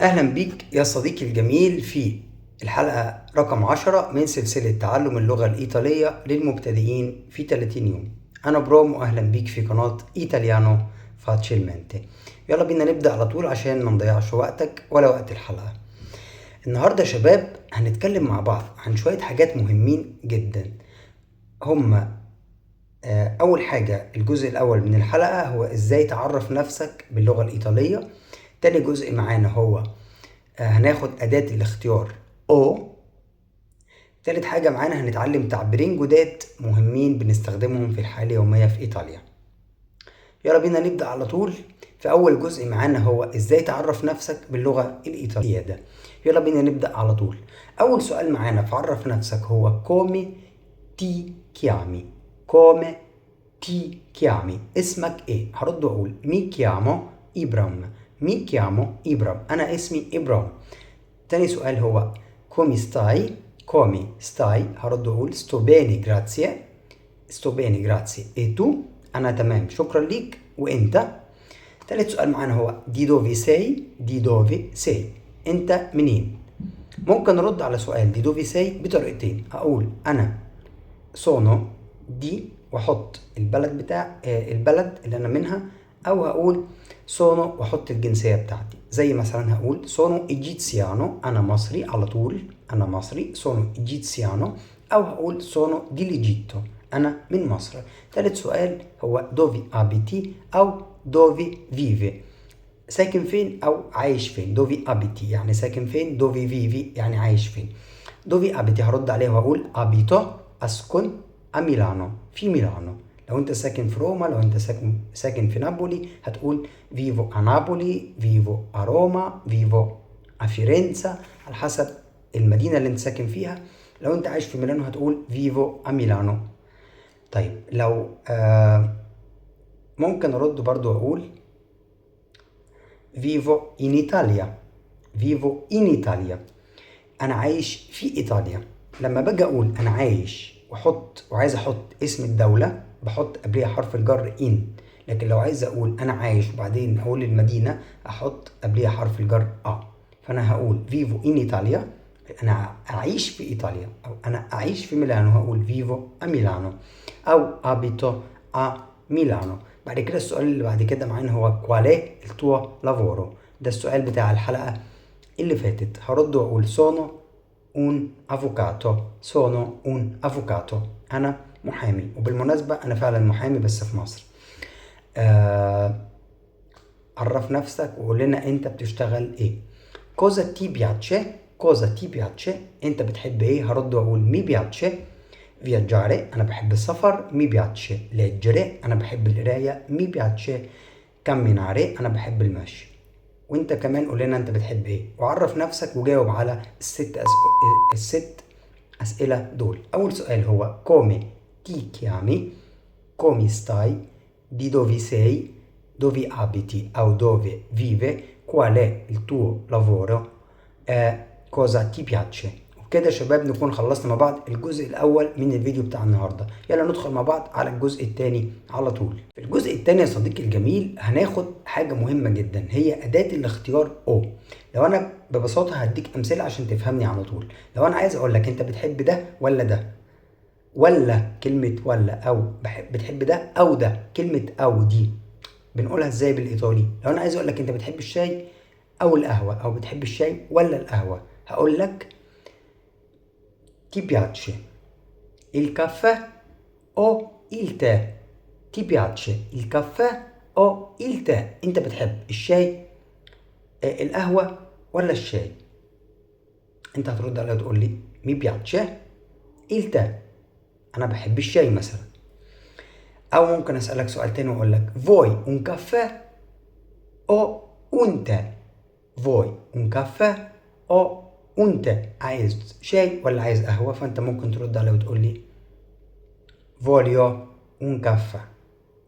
أهلا بيك يا صديقي الجميل في الحلقة رقم 10 من سلسلة تعلم اللغة الإيطالية للمبتدئين في 30 يوم. أنا بروم وأهلا بيك في قناة إيطاليانو فاتشيلمنتي. يلا بينا نبدأ على طول عشان ما نضيعش وقتك ولا وقت الحلقة. النهاردة يا شباب هنتكلم مع بعض عن شوية حاجات مهمين جدا. هما أول حاجة الجزء الأول من الحلقة هو إزاي تعرف نفسك باللغة الإيطالية. تاني جزء معانا هو هناخد أداة الاختيار او. تالت حاجة معانا هنتعلم تعبيرين جداد مهمين بنستخدمهم في الحياة اليومية في إيطاليا. يلا بينا نبدأ على طول. في أول جزء معانا هو إزاي تعرف نفسك باللغة الإيطالية ده. يلا بينا نبدأ على طول. أول سؤال معانا في عرف نفسك هو كومي تي كيامي. كومي تي كيامي، اسمك إيه؟ هرد وأقول مي كيامو إبرام. مي كيامو إبرام، أنا اسمي إبرام. تاني سؤال هو كومي ستاي. كومي ستاي، هرد اقول ستو بيني جراتسي. ستو بيني جراتسي. اي تو؟ انا تمام شكرا ليك. وانت؟ تالت سؤال معانا هو دي دوفي سي. دي دوفي سي، انت منين؟ ممكن نرد على سؤال دي دوفي سي بطريقتين. هقول انا سونو دي واحط البلد بتاع البلد اللي انا منها، او هقول سونو واحط الجنسيه بتاعتي. زي مثلا هقول سونو ايجيتسيانو، انا مصري على طول، انا مصري سونو ايجيتسيانو. او هقول سونو دي ليجيتو، انا من مصر. ثالث سؤال هو دوفي ابيتي او دوفي فيفي، ساكن فين او عايش فين. دوفي ابيتي يعني ساكن فين، دوفي فيفي يعني عايش فين. دوفي ابيتي هرد عليه وهقول ابيتو، اسكن ميلانو، في ميلانو. لو انت ساكن في روما، لو انت ساكن في نابولي هتقول فيفو نابولي، فيفو روما، فيفو فيرنزا، على حسب المدينة اللي انت ساكن فيها. لو انت عايش في ميلانو هتقول فيفو ميلانو. طيب لو ممكن ارد برضو واقول فيفو in Italia. فيفو in Italia، انا عايش في ايطاليا. لما باجي اقول انا عايش وعايز احط اسم الدولة بحط قبلها حرف الجر ان. لكن لو عايز اقول انا عايش وبعدين اقول المدينة احط قبلها حرف الجر فانا هقول فيفو ان ايطاليا، انا اعيش في ايطاليا. او انا اعيش في ميلانو هقول فيفو ميلانو، او ابيتو ميلانو. بعد كده السؤال اللي بعد كده معانا هو qual è il tuo lavoro. ده السؤال بتاع الحلقة اللي فاتت. هرد واقول sono un avvocato. sono un avvocato، انا محامي. وبالمناسبة انا فعلا محامي بس في مصر. عرف نفسك وقول لنا انت بتشتغل ايه. cosa ti piace. cosa ti piace، انت بتحب ايه؟ هرد واقول mi piace viaggiare، انا بحب السفر. mi piace leggere، انا بحب القراية. mi piace camminare، انا بحب المشي. وانت كمان قول لنا انت بتحب ايه، وعرف نفسك وجاوب على الست اسئلة دول. اول سؤال هو come ti chiami. come stai. di dove sei. dove abiti او dove vive. qual è il tuo lavoro. cosa ti piace. وبكده يا شباب نكون خلصنا مع بعض الجزء الاول من الفيديو بتاع النهارده. يلا ندخل مع بعض على الجزء الثاني على طول. في الجزء الثاني يا صديقي الجميل هناخد حاجه مهمه جدا، هي اداه الاختيار او. لو انا ببساطه هديك امثله عشان تفهمني على طول. لو انا عايز اقول لك انت بتحب ده ولا ده، ولا كلمه ولا، او بتحب ده او ده، كلمه او دي بنقولها ازاي بالايطالي؟ لو انا عايز اقول لك انت بتحب الشاي او القهوه، او بتحب الشاي ولا القهوه، هقول لك ti piace il caffè o il tè. ti piace il caffè o il tè، انت بتحب الشاي القهوه ولا الشاي؟ انت هترد عليا وتقول لي mi piace il tè، انا بحب الشاي مثلا. او ممكن اسالك سؤال تاني واقول لك vuoi un caffè o un tè. vuoi un caffè o un tè، عايز شاي ولا عايز قهوة؟ فانت ممكن ترد عليه وتقول لي voglio un caffè.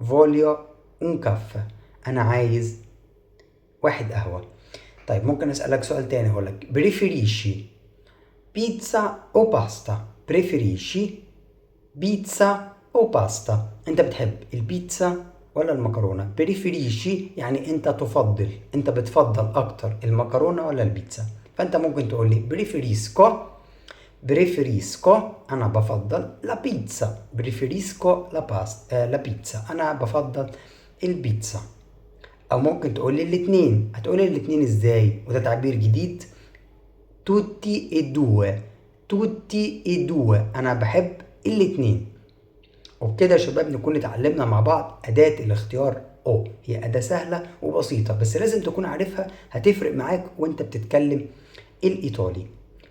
voglio un caffè، انا عايز واحد قهوة. طيب ممكن اسألك سؤال تاني اقول لك preferisci pizza o pasta. preferisci pizza o pasta، انت بتحب البيتزا ولا المكرونة؟ بريفيريشي يعني انت تفضل، انت بتفضل اكتر المكرونة ولا البيتزا. فانت ممكن تقول لي بريفيريسكو انا بفضل لا بيتزا، بريفيريسكو لا بيتزا انا بفضل البيتزا. او ممكن تقول لي الاتنين. هتقول لي الاتنين ازاي؟ وده تعبير جديد، توتي اي دو انا بحب الاتنين. وبكده يا شباب نكون اتعلمنا مع بعض أداة الاختيار أو. هي أداة سهلة وبسيطة بس لازم تكون عارفها، هتفرق معاك وانت بتتكلم الإيطالي.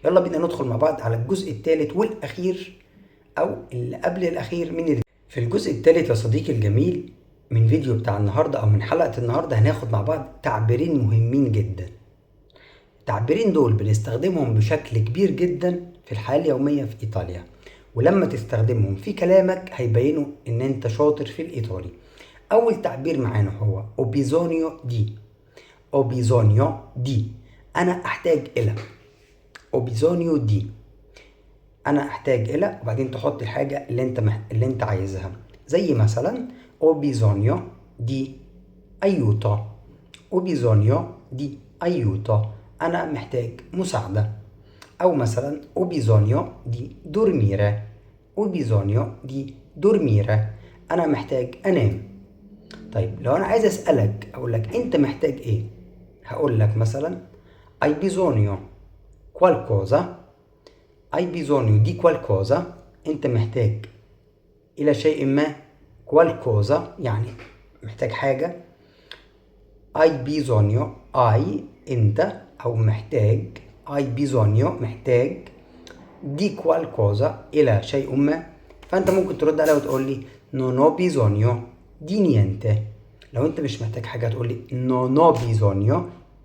يلا بينا ندخل مع بعض على الجزء الثالث والأخير أو اللي قبل الأخير في الجزء الثالث يا صديقي الجميل من فيديو بتاع النهاردة أو من حلقة النهاردة هناخد مع بعض تعبيرين مهمين جدا. التعبيرين دول بنستخدمهم بشكل كبير جدا في الحياة اليومية في إيطاليا، ولما تستخدمهم في كلامك هيبينوا ان انت شاطر في الايطالي. اول تعبير معانا هو او بيزونيو دي انا احتاج الى. او بيزونيو دي انا احتاج الى، وبعدين تحط الحاجة اللي انت عايزها. زي مثلا او بيزونيو دي ايوتو، او بيزونيو دي ايوتو انا محتاج مساعدة. او مثلا ho bisogno di dormire انا محتاج انام. طيب لو انا عايز اسالك اقول لك انت محتاج ايه، هقول لك مثلا hai bisogno di qualcosa انت محتاج الى شيء ما. qualcosa يعني محتاج حاجه. انت او محتاج. محتاج دي qualcosa إلى شيء ما. فأنت ممكن ترد عليها وتقول لي non ho bisogno di niente. لو أنت مش محتاج حاجة تقول لي non ho bisogno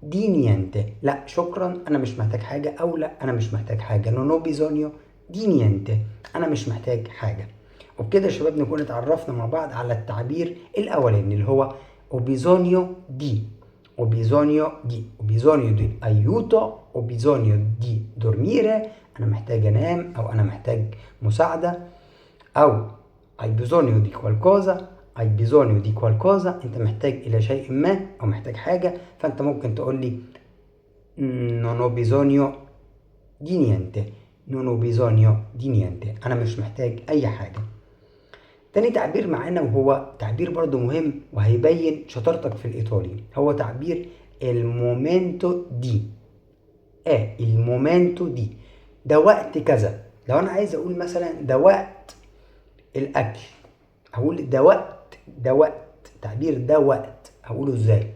di niente، لا شكرا أنا مش محتاج حاجة، أو لا أنا مش محتاج حاجة. non ho bisogno di niente أنا مش محتاج حاجة. وبكده يا شباب نكون اتعرفنا مع بعض على التعبير الأولاني اللي هو ho bisogno di aiuto، ho bisogno di dormire أنا محتاج أنام أو أنا محتاج مساعدة. أو hai bisogno di qualcosa أنت محتاج إلى شيء ما أو محتاج حاجة. فأنت ممكن تقول لي non ho bisogno di niente أنا مش محتاج أي حاجة. تاني تعبير معانا وهو تعبير برضو مهم وهيبين شطارتك في الإيطالي، هو تعبير المومنتو دي. المومنتو دي ده وقت كذا. لو أنا عايز أقول مثلا ده وقت الأكل هقول ده وقت. تعبير ده وقت هقوله إزاي؟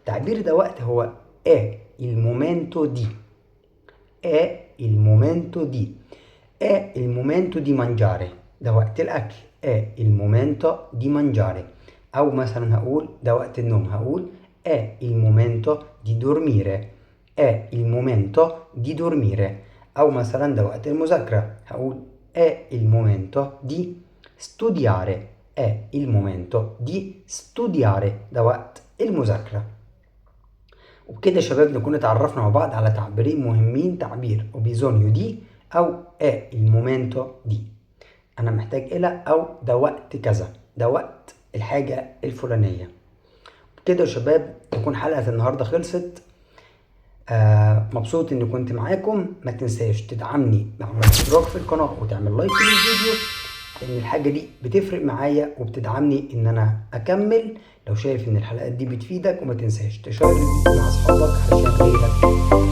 تعبير ده وقت هو المومنتو دي. المومنتو دي mangiare ده وقت الأكل. المومنتو دي mangiare. أو مثلا هقول ده وقت النوم هقول il momento di dormire. أو مثلا ده وقت المذاكرة هقول il momento di studiare. ده وقت المذاكرة. وبكده يا شباب نكون اتعرفنا مع بعض على تعبيرين مهمين، تعبير ho bisogno di أو il momento di أنا محتاج إلى، أو ده وقت كذا ده وقت الحاجة الفلانية. بكده يا شباب تكون حلقة النهاردة خلصت. مبسوط اني كنت معاكم. ما تنساش تدعمني بعمل اشتراك في القناة وتعمل لايك للفيديو، لان الحاجة دي بتفرق معايا وبتدعمني ان انا اكمل لو شايف ان الحلقات دي بتفيدك. وما تنساش تشارك مع اصحابك علشان غيرك